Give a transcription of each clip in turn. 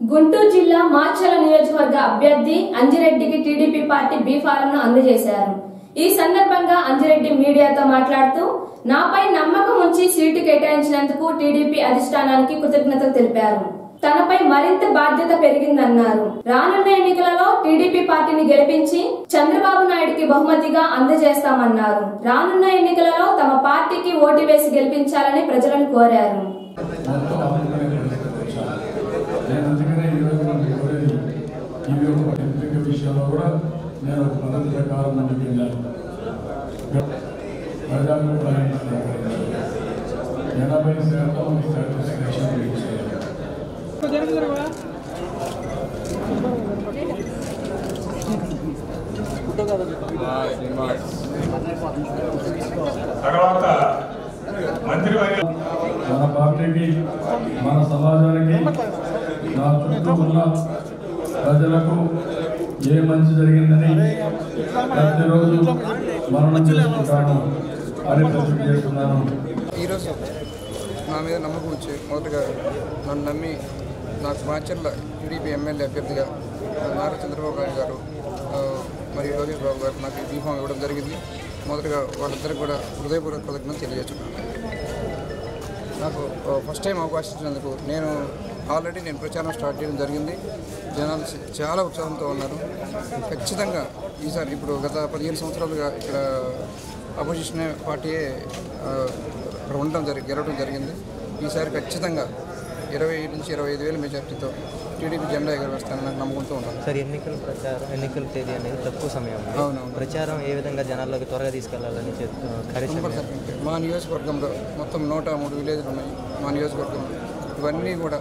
గుంటూరు జిల్లా మాచర్ల నియోజకవర్గ అభ్యర్థి అంజిరెడ్డికి టీడీపీ పార్టీ బి ఫారంను అందజేశారు. ఈ సందర్భంగా అంజిరెడ్డి మీడియాతో మాట్లాడుతూ నాపై నమ్మకం ఉంచి సీటు కేటాయించినందుకు టీడీపీ అధిష్టానానికి కృతజ్ఞతలు తెలిపారు. తనపై మరింత బాధ్యత పెరిగిందన్నారు. రానున్న ఎన్నికలలో టీడీపీ పార్టీని గెలిపించి చంద్రబాబు నాయుడుకి బహుమతిగా అందజేస్తామన్నారు. రానున్న ఎన్నికలలో తమ పార్టీకి ఓటు వేసి గెలిపించాలని ప్రజలను కోరారు. తర్వాత మంత్రి మన పార్టీకి మన సమాజానికి నా చుట్టూ ఉన్న ప్రజలకు ఏ మంచి జరిగిందని ప్రతిరోజు మనం చేసుకుంటాను అని ప్రతిజ్ఞ చేస్తున్నాను. ఈరోజు నా మీద నమ్మకం వచ్చి మొదటగా నన్ను నమ్మి నాకు మాచర్ల టీడీపీ ఎమ్మెల్యే అభ్యర్థిగా నారా చంద్రబాబు నాయుడు గారు మరియు లోకేష్ బాబు గారు నాకు ఈ బీఫామ్ ఇవ్వడం జరిగింది. మొదటగా వాళ్ళిద్దరికి కూడా హృదయపూర్వక కృతజ్ఞతలు తెలియజేస్తున్నాను. నాకు ఫస్ట్ టైం అవకాశం ఇచ్చినందుకు నేను ప్రచారం స్టార్ట్ చేయడం జరిగింది. జనాలు చాలా ఉత్సాహంతో ఉన్నారు. ఖచ్చితంగా ఈసారి ఇప్పుడు గత 15 సంవత్సరాలుగా ఇక్కడ అపోజిషన్ పార్టీయే గెలవడం జరిగింది. ఈసారి ఖచ్చితంగా 20 నుంచి 25,000 మెజార్టీతో టీడీపీ జెండా ఎగరవేస్తానని నాకు నమ్మకంతో ఉన్నాను. సార్, ఎన్నికల తేదీ అనేది తక్కువ సమయం. అవునవును. ప్రచారం ఏ విధంగా జనాల్లోకి త్వరగా తీసుకెళ్లాలని మా నియోజకవర్గంలో మొత్తం 103 విలేజ్లు ఉన్నాయి. మా నియోజకవర్గంలో ఇవన్నీ కూడా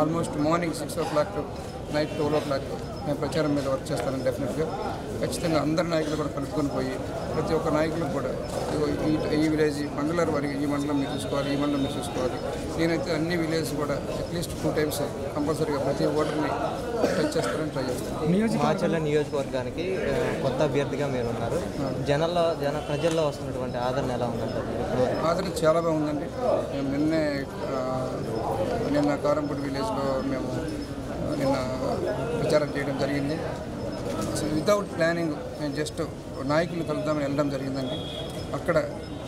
almost morning 6 o'clock night 12 o'clock నేను ప్రచారం మీద వర్క్ చేస్తానని డెఫినెట్గా ఖచ్చితంగా అందరి నాయకులు కూడా కలుపుకొని పోయి ప్రతి ఒక్క నాయకులకు కూడా ఈ విలేజ్ మండలాల వారికి ఈ మండలం మీరు చూసుకోవాలి, ఈ మండలం మీరు చూసుకోవాలి. నేనైతే అన్ని విలేజ్ కూడా అట్లీస్ట్ 2 times కంపల్సరీగా ప్రతి ఓటర్ని టచ్ చేస్తానని ట్రై చేస్తాను. మాచర్ల నియోజకవర్గానికి కొత్త అభ్యర్థిగా మీరు ఉన్నారు. ప్రజల్లో వస్తున్నటువంటి ఆదరణ ఎలా ఉందంటారు? ఆదరణ చాలా బాగుందండి. మేము నిన్న కారంపూడి విలేజ్లో మేము నిన్న ప్రచారం చేయడం జరిగింది. అసలు వితౌట్ ప్లానింగ్ నేను జస్ట్ నాయకులు కలుద్దామని వెళ్ళడం జరిగిందండి. అక్కడ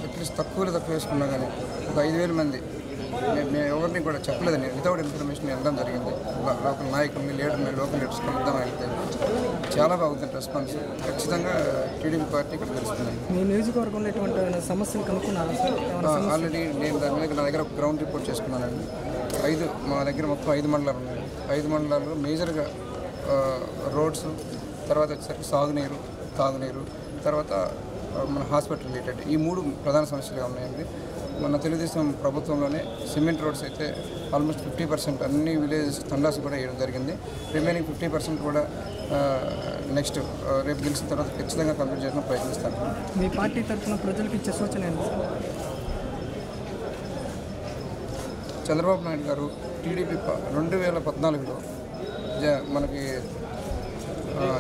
అట్లీస్ట్ తక్కువ వేసుకున్నా కానీ ఒక 5,000 మంది మేము ఎవరిని కూడా చెప్పలేదండి. వితౌట్ ఇన్ఫర్మేషన్ వెళ్ళడం జరిగింది. లోకల్ నాయకుల్ని లోకల్ లీడర్స్ కలుద్దామని వెళ్తే చాలా బాగుంది రెస్పాన్స్. ఖచ్చితంగా టీడీపీ పార్టీ ఇక్కడ తెలుస్తుంది. మీ నియోజకవర్గంలో ఎటువంటి సమస్యలు కనుక్కున్నారా సార్? ఆల్రెడీ నేను దాని మీద నా దగ్గర గ్రౌండ్ రిపోర్ట్ చేసుకున్నానండి. మా దగ్గర మొత్తం 5 మండలాలు ఉన్నాయి. 5 మండలాల్లో మేజర్గా రోడ్స్, తర్వాత వచ్చేసరికి సాగునీరు, తాగునీరు, తర్వాత మన హాస్పిటల్ రిలేటెడ్ ఈ 3 ప్రధాన సమస్యలుగా ఉన్నాయండి. మన తెలుగుదేశం ప్రభుత్వంలోనే సిమెంట్ రోడ్స్ అయితే ఆల్మోస్ట్ 50% అన్ని విలేజెస్ తండాస్ కూడా వేయడం జరిగింది. రిమైనింగ్ 50% కూడా నెక్స్ట్ రేపు గెలిచిన తర్వాత ఖచ్చితంగా కంప్లీట్ చేయడానికి ప్రయత్నిస్తాను. మీ పార్టీ తరఫున ప్రజలకు ఇచ్చే సూచన ఏంటి? చంద్రబాబు నాయుడు గారు టీడీపీ 2014లో మనకి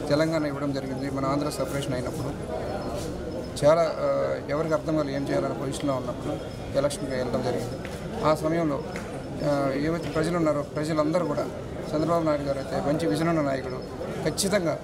తెలంగాణ ఇవ్వడం జరిగింది. మన ఆంధ్ర సెపరేషన్ అయినప్పుడు చాలా ఎవరికి అర్థం కాదు ఏం చేయాలనే పొజిషన్లో ఉన్నప్పుడు ఎలక్షన్కి వెళ్ళడం జరిగింది. ఆ సమయంలో ఏవైతే ప్రజలు ఉన్నారో ప్రజలందరూ కూడా చంద్రబాబు నాయుడు గారు అయితే మంచి విజన్ ఉన్న నాయకుడు, ఖచ్చితంగా